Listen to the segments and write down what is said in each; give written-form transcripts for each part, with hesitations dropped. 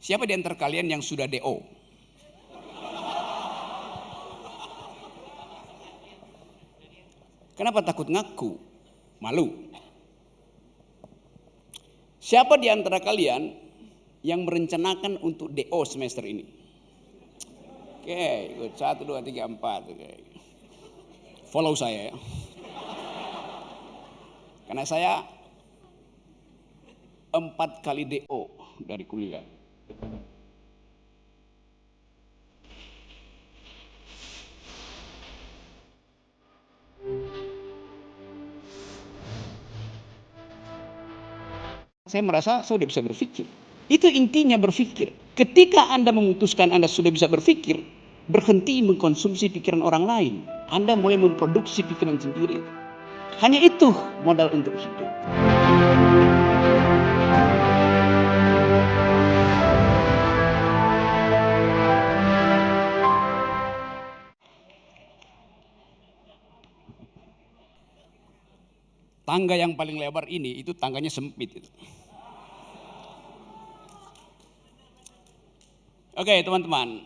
Siapa di antara kalian yang sudah DO? Kenapa takut ngaku? Malu. Siapa di antara kalian yang merencanakan untuk DO semester ini? Oke, good. 1, 2, 3, 4. Oke. Follow saya ya. Karena saya 4 kali DO dari kuliah. Saya merasa saya sudah bisa berpikir. Itu intinya berpikir. Ketika Anda memutuskan Anda sudah bisa berpikir, berhenti mengkonsumsi pikiran orang lain. Anda mulai memproduksi pikiran sendiri. Hanya itu modal untuk hidup. Tangga yang paling lebar ini, itu tangganya sempit. Itu. Oke teman-teman.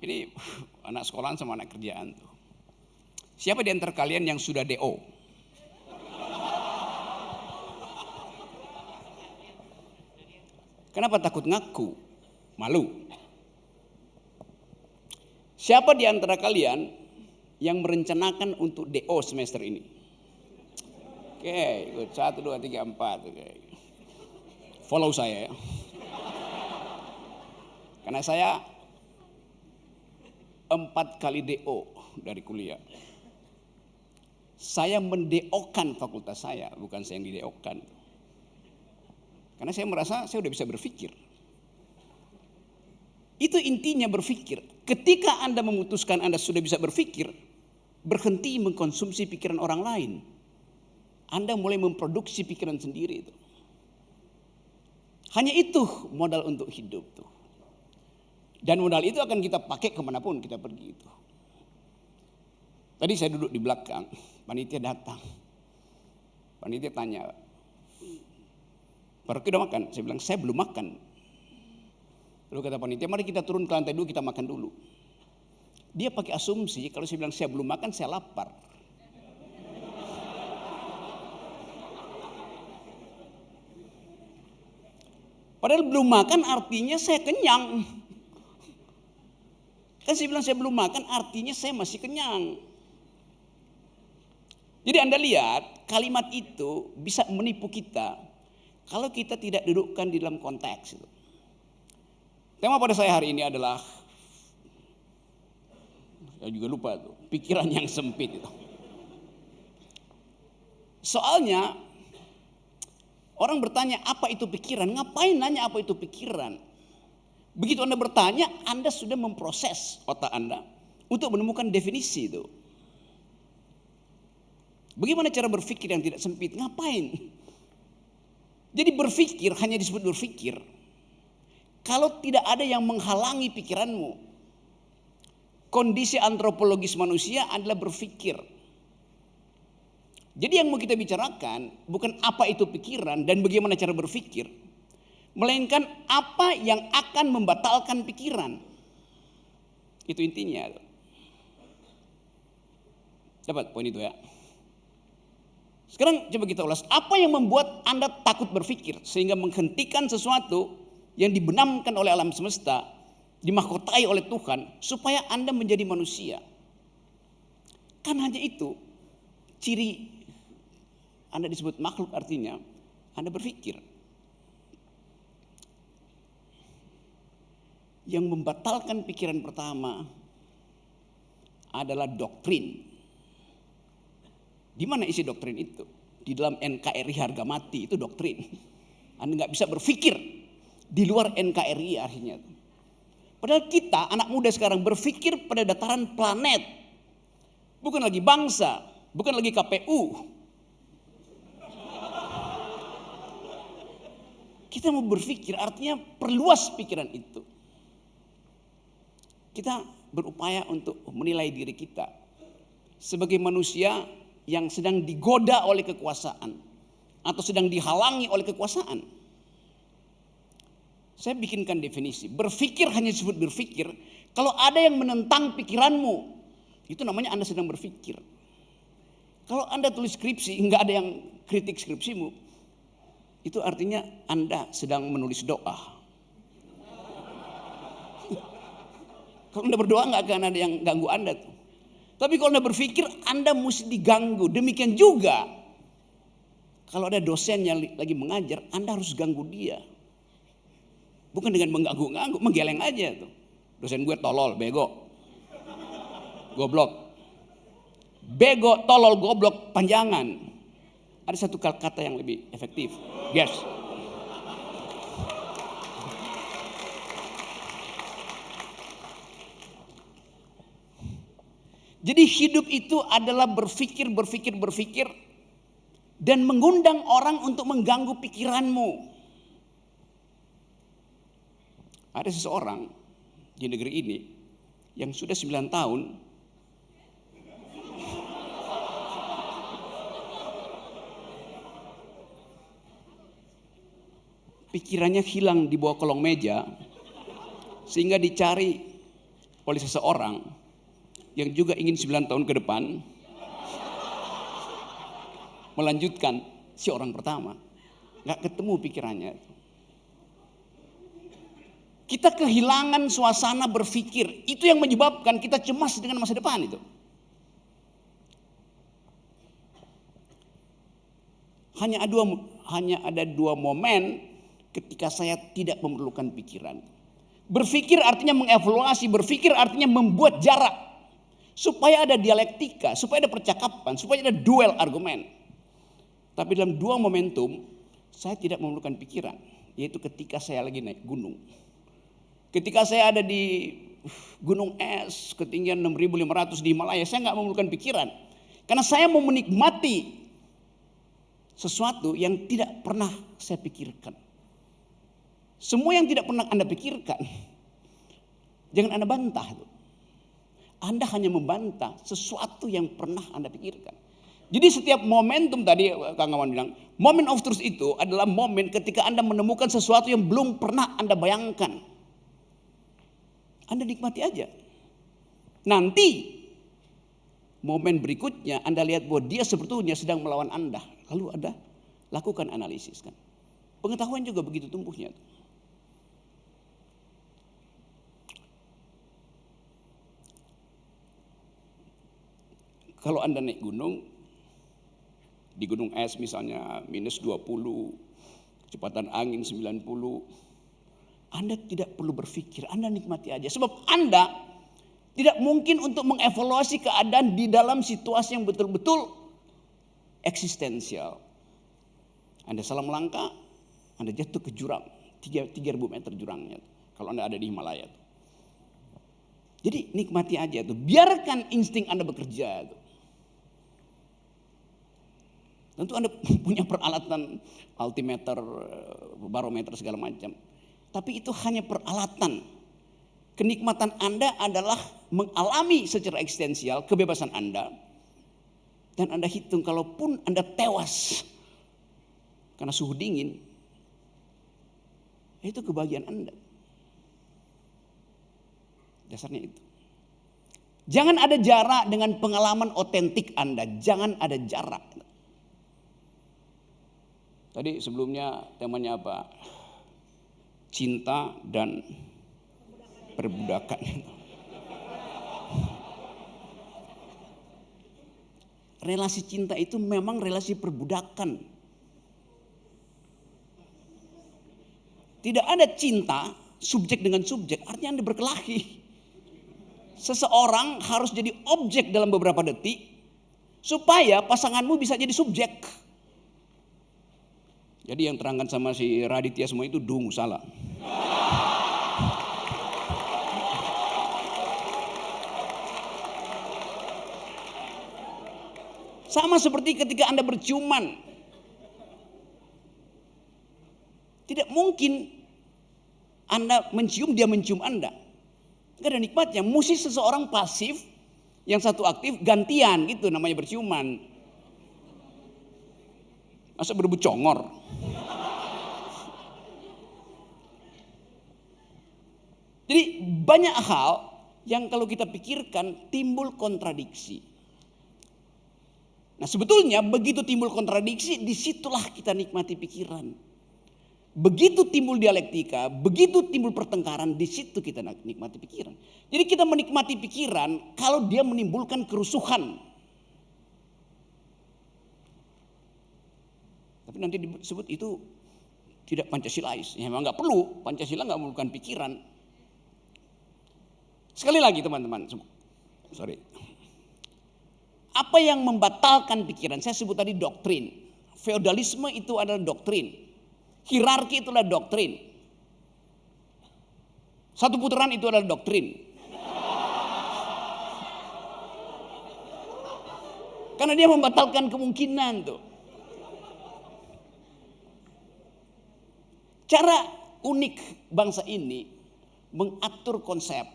Ini anak sekolahan sama anak kerjaan tuh. Siapa di antara kalian yang sudah DO? Kenapa takut ngaku? Malu. Siapa di antara kalian yang merencanakan untuk DO semester ini? Oke, good. 1, 2, 3, 4. Oke. Follow saya ya. Karena saya 4 kali DO dari kuliah. Saya mendeokan fakultas saya, bukan saya yang dideokan. Karena saya merasa saya sudah bisa berpikir. Itu intinya berpikir. Ketika Anda memutuskan Anda sudah bisa berpikir, berhenti mengkonsumsi pikiran orang lain. Anda mulai memproduksi pikiran sendiri. Hanya itu modal untuk hidup tuh. Dan modal itu akan kita pakai kemanapun kita pergi itu. Tadi saya duduk di belakang, panitia datang. Panitia tanya, "Pak Rocky udah makan?" Saya bilang, "Saya belum makan." Lalu kata panitia, "Mari kita turun ke lantai dulu, kita makan dulu." Dia pakai asumsi kalau saya bilang saya belum makan, saya lapar. Padahal belum makan artinya saya kenyang. Kan saya bilang saya belum makan artinya saya masih kenyang. Jadi Anda lihat kalimat itu bisa menipu kita kalau kita tidak dudukkan di dalam konteks itu. Tema pada saya hari ini adalah, saya juga lupa tuh, pikiran yang sempit itu. Soalnya orang bertanya apa itu pikiran, ngapain nanya apa itu pikiran? Begitu Anda bertanya, Anda sudah memproses otak Anda untuk menemukan definisi itu. Bagaimana cara berpikir yang tidak sempit? Ngapain? Jadi berpikir hanya disebut berpikir kalau tidak ada yang menghalangi pikiranmu. Kondisi antropologis manusia adalah berpikir. Jadi yang mau kita bicarakan bukan apa itu pikiran dan bagaimana cara berpikir, melainkan apa yang akan membatalkan pikiran. Itu intinya. Dapat poin itu ya. Sekarang coba kita ulas, apa yang membuat Anda takut berpikir sehingga menghentikan sesuatu yang dibenamkan oleh alam semesta, dimahkotai oleh Tuhan supaya Anda menjadi manusia. Kan hanya itu ciri Anda disebut makhluk, artinya Anda berpikir. Yang membatalkan pikiran pertama adalah doktrin. Di mana isi doktrin itu? Di dalam NKRI harga mati, itu doktrin. Anda nggak bisa berpikir di luar NKRI akhirnya. Padahal kita anak muda sekarang berpikir pada dataran planet, bukan lagi bangsa, bukan lagi KPU. Kita mau berpikir artinya perluas pikiran itu. Kita berupaya untuk menilai diri kita sebagai manusia yang sedang digoda oleh kekuasaan atau sedang dihalangi oleh kekuasaan. Saya bikinkan definisi. Berpikir hanya disebut berpikir kalau ada yang menentang pikiranmu. Itu namanya Anda sedang berpikir. Kalau Anda tulis skripsi, nggak ada yang kritik skripsimu, itu artinya Anda sedang menulis doa. Kalau Anda berdoa nggak akan ada yang ganggu Anda tuh. Tapi kalau Anda berpikir, Anda mesti diganggu. Demikian juga kalau ada dosen yang lagi mengajar, Anda harus ganggu dia. Bukan dengan mengganggu-ganggu, menggeleng aja tuh. Dosen gue tolol, bego, goblok. Bego, tolol, goblok, panjangan. Ada satu kata yang lebih efektif. Yes. Jadi hidup itu adalah berpikir dan mengundang orang untuk mengganggu pikiranmu. Ada seseorang di negeri ini yang sudah 9 tahun pikirannya hilang di bawah kolong meja, sehingga dicari oleh seseorang yang juga ingin 9 tahun ke depan melanjutkan si orang pertama. Gak ketemu pikirannya. Kita kehilangan suasana berpikir. Itu yang menyebabkan kita cemas dengan masa depan itu. Hanya ada dua momen ketika saya tidak memerlukan pikiran. Berpikir artinya mengevaluasi, berpikir artinya membuat jarak. Supaya ada dialektika, supaya ada percakapan, supaya ada duel argumen. Tapi dalam dua momentum, saya tidak memerlukan pikiran. Yaitu ketika saya lagi naik gunung. Ketika saya ada di gunung es, ketinggian 6.500 di Himalaya, saya nggak memerlukan pikiran. Karena saya mau menikmati sesuatu yang tidak pernah saya pikirkan. Semua yang tidak pernah Anda pikirkan, jangan Anda bantah. Anda hanya membantah sesuatu yang pernah Anda pikirkan. Jadi setiap momentum tadi Kang Awan bilang, moment of truth itu adalah momen ketika Anda menemukan sesuatu yang belum pernah Anda bayangkan. Anda nikmati aja. Nanti momen berikutnya Anda lihat bahwa dia sebetulnya sedang melawan Anda. Lalu Anda lakukan analisis kan. Pengetahuan juga begitu tumbuhnya. Kalau Anda naik gunung, di gunung es misalnya minus 20, kecepatan angin 90, Anda tidak perlu berpikir, Anda nikmati aja. Sebab Anda tidak mungkin untuk mengevaluasi keadaan di dalam situasi yang betul-betul eksistensial. Anda salah melangkah, Anda jatuh ke jurang, 3.000 meter jurangnya. Kalau Anda ada di Himalaya. Jadi nikmati aja tuh, biarkan insting Anda bekerja tuh. Tentu Anda punya peralatan altimeter, barometer segala macam. Tapi itu hanya peralatan. Kenikmatan Anda adalah mengalami secara eksistensial kebebasan Anda. Dan Anda hitung kalaupun Anda tewas karena suhu dingin, itu kebahagiaan Anda. Dasarnya itu. Jangan ada jarak dengan pengalaman otentik Anda. Jangan ada jarak. Tadi sebelumnya temanya apa? Cinta dan perbudakan. Relasi cinta itu memang relasi perbudakan. Tidak ada cinta subjek dengan subjek, artinya Anda berkelahi. Seseorang harus jadi objek dalam beberapa detik supaya pasanganmu bisa jadi subjek. Jadi yang terangkan sama si Raditya semua itu dungu, salah. Sama seperti ketika Anda berciuman. Tidak mungkin Anda mencium, dia mencium Anda. Gak ada nikmatnya. Mesti seseorang pasif, yang satu aktif, gantian gitu namanya berciuman. Masa berebut congor. Jadi banyak hal yang kalau kita pikirkan timbul kontradiksi. Nah sebetulnya begitu timbul kontradiksi, disitulah kita nikmati pikiran. Begitu timbul dialektika, begitu timbul pertengkaran, di situ kita nikmati pikiran. Jadi kita menikmati pikiran kalau dia menimbulkan kerusuhan. Tapi nanti disebut itu tidak Pancasilais. Ya memang nggak perlu, Pancasila nggak menimbulkan pikiran. Sekali lagi teman-teman, sorry. Apa yang membatalkan pikiran? Saya sebut tadi doktrin. Feodalisme itu adalah doktrin. Hierarki itu adalah doktrin. Satu putaran itu adalah doktrin. Karena dia membatalkan kemungkinan tuh. Cara unik bangsa ini mengatur konsep.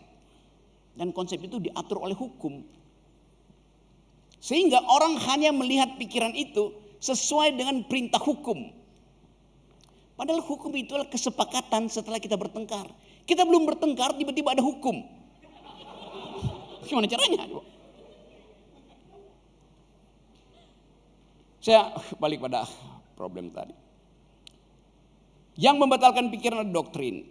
Dan konsep itu diatur oleh hukum. Sehingga orang hanya melihat pikiran itu sesuai dengan perintah hukum. Padahal hukum itu adalah kesepakatan setelah kita bertengkar. Kita belum bertengkar, tiba-tiba ada hukum. Gimana caranya? Saya balik pada problem tadi. Yang membatalkan pikiran adalah doktrin.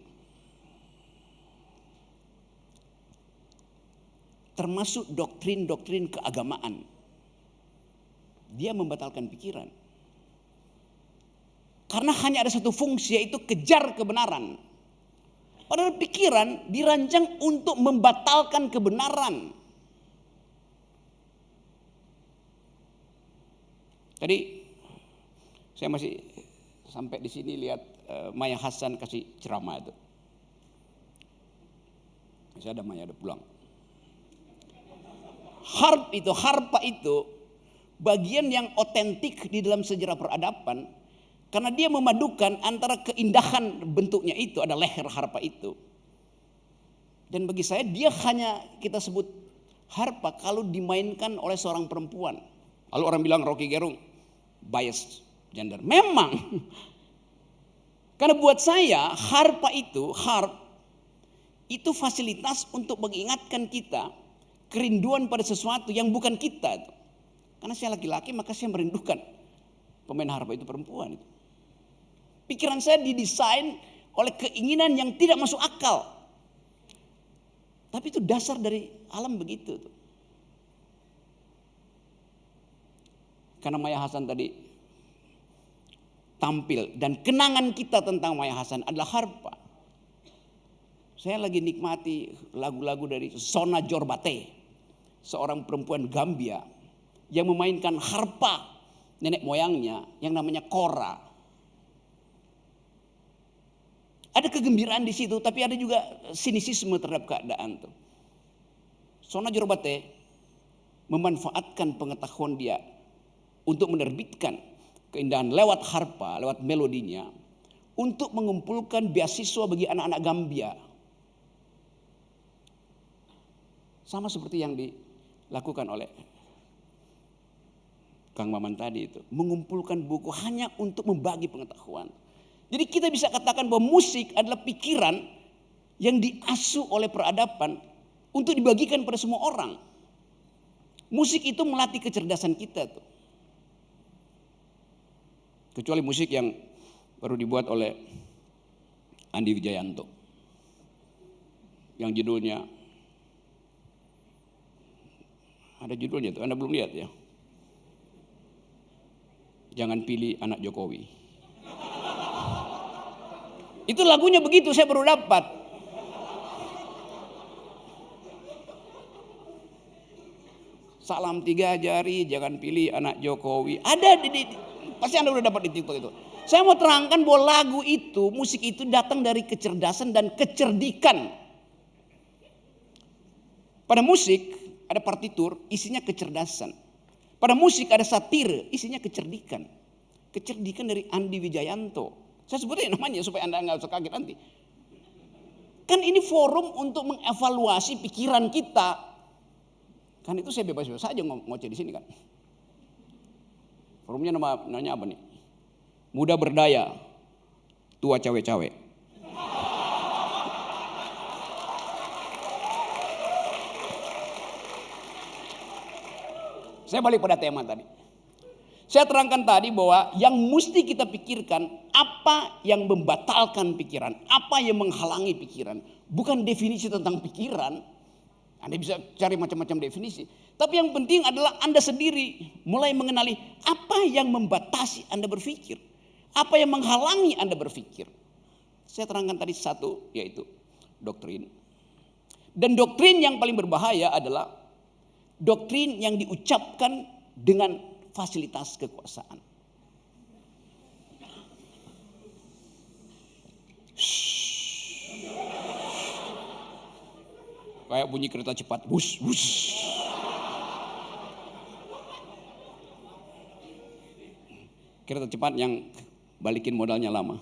Termasuk doktrin-doktrin keagamaan. Dia membatalkan pikiran. Karena hanya ada satu fungsi, yaitu kejar kebenaran. Padahal pikiran dirancang untuk membatalkan kebenaran. Tadi saya masih sampai di sini lihat Maya Hasan kasih ceramah itu. Saya ada Maya, ada pulang. Harpa itu bagian yang otentik di dalam sejarah peradaban. Karena dia memadukan antara keindahan bentuknya itu, ada leher harpa itu. Dan bagi saya dia hanya kita sebut harpa kalau dimainkan oleh seorang perempuan. Lalu orang bilang Rocky Gerung bias gender. Memang. Karena buat saya harpa itu, itu fasilitas untuk mengingatkan kita kerinduan pada sesuatu yang bukan kita. Karena saya laki-laki maka saya merindukan pemain harpa itu perempuan itu. Pikiran saya didesain oleh keinginan yang tidak masuk akal. Tapi itu dasar dari alam begitu. Karena Maya Hasan tadi tampil dan kenangan kita tentang Maya Hasan adalah harpa. Saya lagi nikmati lagu-lagu dari Sona Jorbate, seorang perempuan Gambia yang memainkan harpa nenek moyangnya yang namanya kora. Ada kegembiraan di situ, tapi ada juga sinisisme terhadap keadaan tuh. Sona Jorbate memanfaatkan pengetahuan dia untuk menerbitkan keindahan lewat harpa, lewat melodinya, untuk mengumpulkan beasiswa bagi anak-anak Gambia. Sama seperti yang dilakukan oleh Kang Maman tadi itu, mengumpulkan buku hanya untuk membagi pengetahuan. Jadi kita bisa katakan bahwa musik adalah pikiran yang diasuh oleh peradaban untuk dibagikan pada semua orang. Musik itu melatih kecerdasan kita tuh. Kecuali musik yang baru dibuat oleh Andi Wijayanto. Yang judulnya, ada judulnya tuh, Anda belum lihat ya? Jangan pilih anak Jokowi. Itu lagunya begitu, saya baru dapat. Salam 3 jari, jangan pilih anak Jokowi. Ada pasti Anda udah dapat di TikTok itu. Saya mau terangkan bahwa lagu itu, musik itu datang dari kecerdasan dan kecerdikan. Pada musik ada partitur, isinya kecerdasan. Pada musik ada satir, isinya kecerdikan. Kecerdikan dari Andi Wijayanto. Saya sebutnya namanya supaya Anda nggak usah kaget nanti. Kan ini forum untuk mengevaluasi pikiran kita. Kan itu saya bebas-bebas saja ngoceh di sini kan. Forumnya namanya apa nih? Muda berdaya, tua cawe-cawe. Saya balik pada tema tadi. Saya terangkan tadi bahwa yang mesti kita pikirkan apa yang membatalkan pikiran, apa yang menghalangi pikiran. Bukan definisi tentang pikiran. Anda bisa cari macam-macam definisi. Tapi yang penting adalah Anda sendiri mulai mengenali apa yang membatasi Anda berpikir. Apa yang menghalangi Anda berpikir. Saya terangkan tadi satu, yaitu doktrin. Dan doktrin yang paling berbahaya adalah doktrin yang diucapkan dengan fasilitas kekuasaan. Kayak bunyi kereta cepat, wush, wush. Kereta cepat yang balikin modalnya lama.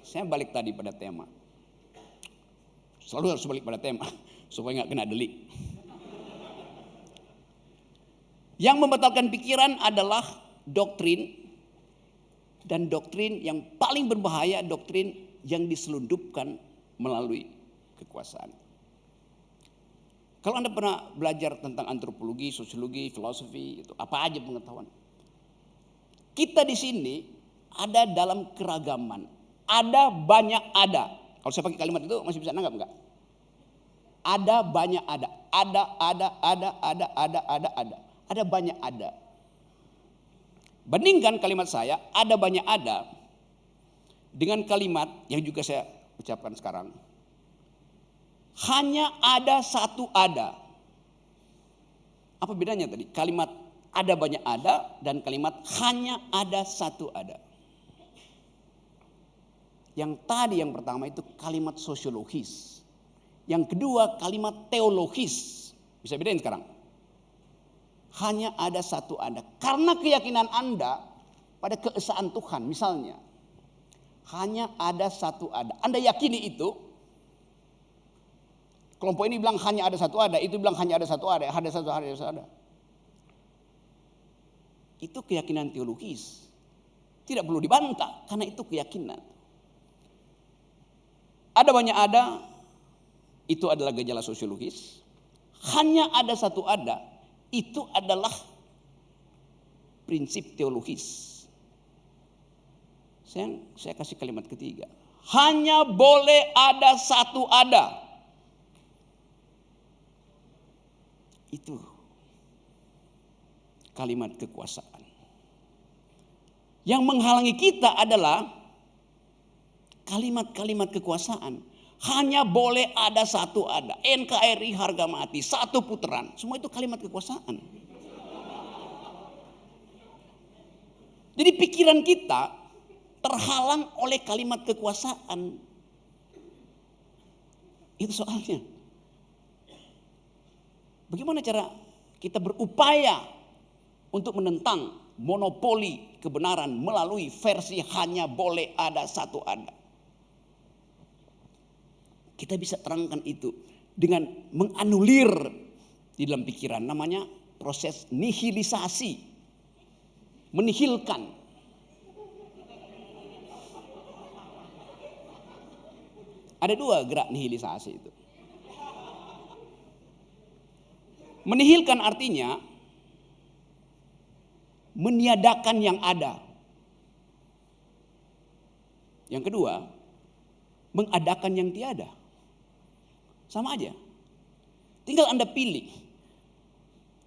Saya balik tadi pada tema. Selalu harus balik pada tema supaya nggak kena delik. Yang membatalkan pikiran adalah doktrin, dan doktrin yang paling berbahaya doktrin yang diselundupkan melalui kekuasaan. Kalau Anda pernah belajar tentang antropologi, sosiologi, filosofi, itu apa aja pengetahuan. Kita di sini ada dalam keragaman, ada banyak ada. Kalau saya pakai kalimat itu masih bisa nanggap enggak? Ada banyak ada. Ada banyak ada. Bandingkan kalimat saya, ada banyak ada, dengan kalimat yang juga saya ucapkan sekarang. Hanya ada satu ada. Apa bedanya tadi? Kalimat ada banyak ada dan kalimat hanya ada satu ada. Yang tadi yang pertama itu kalimat sosiologis. Yang kedua kalimat teologis. Bisa bedain sekarang? Hanya ada satu ada. Karena keyakinan Anda pada keesaan Tuhan misalnya. Hanya ada satu ada. Anda yakini itu. Kelompok ini bilang hanya ada satu ada. Itu bilang hanya ada satu ada. Ada satu ada. Itu keyakinan teologis. Tidak perlu dibantah. Karena itu keyakinan. Ada banyak ada. Itu adalah gejala sosiologis. Hanya ada satu ada. Itu adalah prinsip teologis. Saya kasih kalimat ketiga. Hanya boleh ada satu ada. Itu kalimat kekuasaan. Yang menghalangi kita adalah kalimat-kalimat kekuasaan. Hanya boleh ada satu ada. NKRI harga mati, satu putaran. Semua itu kalimat kekuasaan. Jadi pikiran kita terhalang oleh kalimat kekuasaan. Itu soalnya. Bagaimana cara kita berupaya untuk menentang monopoli kebenaran melalui versi hanya boleh ada satu ada. Kita bisa terangkan itu dengan menganulir di dalam pikiran. Namanya proses nihilisasi. Menihilkan. Ada dua gerak nihilisasi itu. Menihilkan artinya meniadakan yang ada. Yang kedua, mengadakan yang tiada. Sama aja. Tinggal Anda pilih.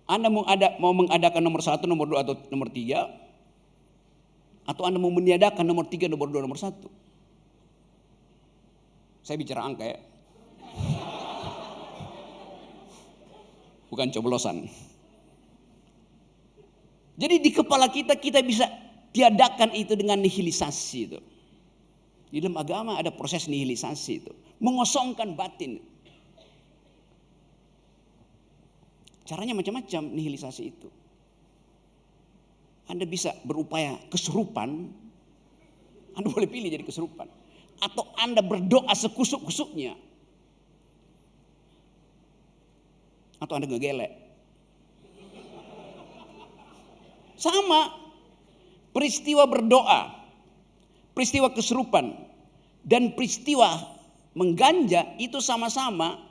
Anda mau mengadakan nomor 1, nomor 2 atau nomor 3. Atau Anda mau meniadakan nomor 3, nomor 2, nomor 1. Saya bicara angka ya. Bukan coblosan. Jadi di kepala kita bisa tiadakan itu dengan nihilisasi itu. Di dalam agama ada proses nihilisasi itu. Mengosongkan batin. Caranya macam-macam nihilisasi itu. Anda bisa berupaya kesurupan. Anda boleh pilih jadi kesurupan. Atau Anda berdoa sekusuk-kusuknya. Atau Anda ngegelek. Sama. Peristiwa berdoa. Peristiwa kesurupan. Dan peristiwa mengganja itu sama-sama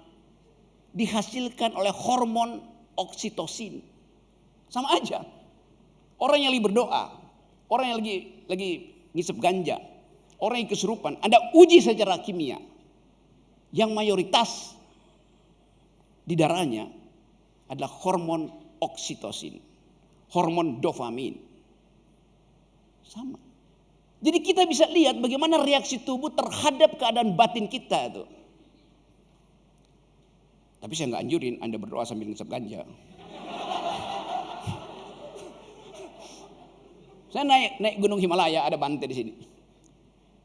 dihasilkan oleh hormon oksitosin. Sama aja. Orang yang lagi berdoa, orang yang lagi ngisep ganja, orang yang kesurupan, Anda uji secara kimia. Yang mayoritas di darahnya adalah hormon oksitosin, hormon dopamin. Sama. Jadi kita bisa lihat bagaimana reaksi tubuh terhadap keadaan batin kita itu. Tapi saya nggak anjurin Anda berdoa sambil ngisep ganja. Saya naik gunung Himalaya, ada Bante di sini.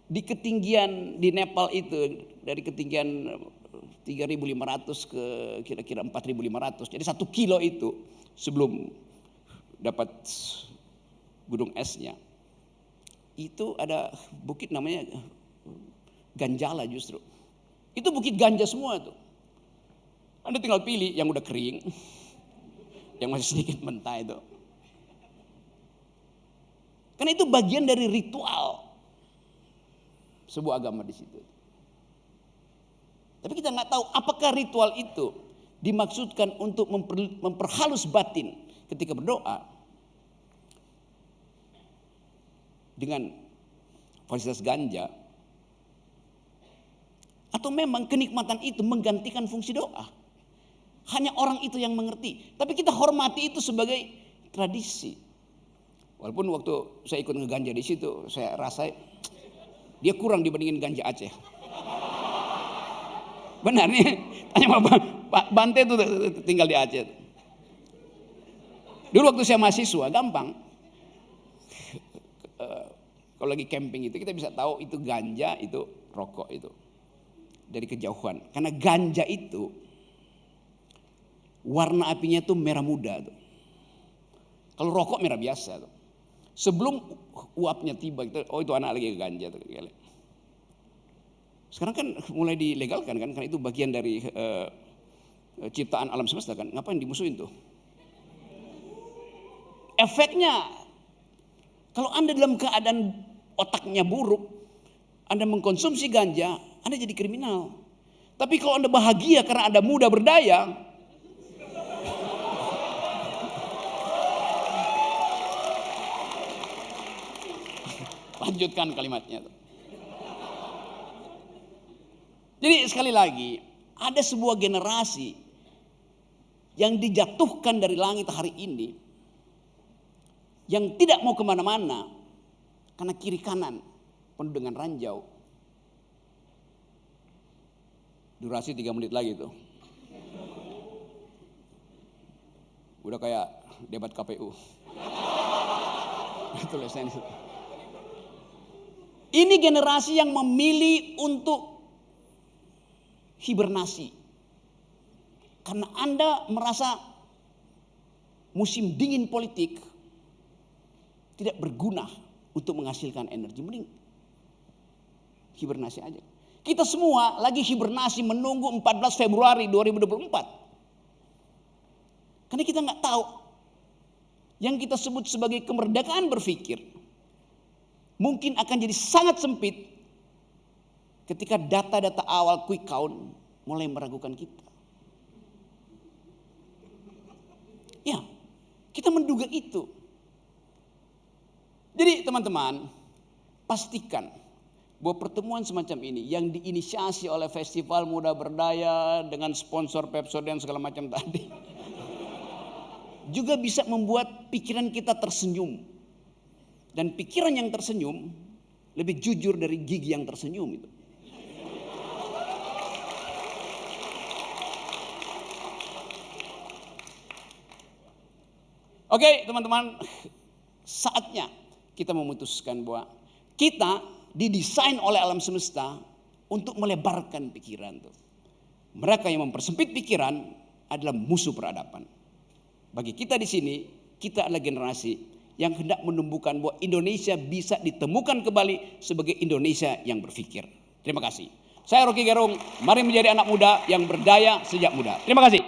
Di ketinggian di Nepal itu dari ketinggian 3.500 ke kira-kira 4.500. Jadi 1 kilo itu sebelum dapat gunung esnya. Itu ada bukit namanya Ganjala justru. Itu bukit ganja semua tuh. Anda tinggal pilih yang udah kering, yang masih sedikit mentah itu. Karena itu bagian dari ritual sebuah agama di situ. Tapi kita nggak tahu apakah ritual itu dimaksudkan untuk memperhalus batin ketika berdoa dengan fasilitas ganja, atau memang kenikmatan itu menggantikan fungsi doa. Hanya orang itu yang mengerti. Tapi kita hormati itu sebagai tradisi. Walaupun waktu saya ikut ngeganja di situ, saya rasa dia kurang dibandingin ganja Aceh. Benar nih, tanya sama Pak Bante tuh tinggal di Aceh. Dulu waktu saya mahasiswa gampang. Kalau lagi camping itu kita bisa tahu itu ganja, itu rokok itu dari kejauhan. Karena ganja itu warna apinya tuh merah muda tuh. Kalau rokok merah biasa tuh. Sebelum uapnya tiba, oh itu anak lagi ganja tuh. Sekarang kan mulai dilegalkan kan, karena itu bagian dari ciptaan alam semesta kan. Ngapain dimusuhin tuh? Efeknya, kalau Anda dalam keadaan otaknya buruk, Anda mengkonsumsi ganja, Anda jadi kriminal. Tapi kalau Anda bahagia karena Anda muda berdaya, lanjutkan kalimatnya. Jadi sekali lagi, ada sebuah generasi yang dijatuhkan dari langit hari ini, yang tidak mau kemana-mana, karena kiri kanan penuh dengan ranjau. Durasi 3 menit lagi tuh. Udah kayak debat KPU. Tulisannya. Ini generasi yang memilih untuk hibernasi. Karena Anda merasa musim dingin politik tidak berguna untuk menghasilkan energi. Mending hibernasi aja. Kita semua lagi hibernasi menunggu 14 Februari 2024. Karena kita nggak tahu yang kita sebut sebagai kemerdekaan berpikir mungkin akan jadi sangat sempit ketika data-data awal quick count mulai meragukan kita. Ya, kita menduga itu. Jadi teman-teman, pastikan bahwa pertemuan semacam ini yang diinisiasi oleh Festival Muda Berdaya dengan sponsor Pepsodent segala macam tadi juga bisa membuat pikiran kita tersenyum. Dan pikiran yang tersenyum lebih jujur dari gigi yang tersenyum itu. Oke, teman-teman, saatnya kita memutuskan bahwa kita didesain oleh alam semesta untuk melebarkan pikiran tuh. Mereka yang mempersempit pikiran adalah musuh peradaban. Bagi kita di sini, kita adalah generasi yang hendak menumbuhkan bahwa Indonesia bisa ditemukan kembali sebagai Indonesia yang berpikir. Terima kasih. Saya Rocky Gerung, mari menjadi anak muda yang berdaya sejak muda. Terima kasih.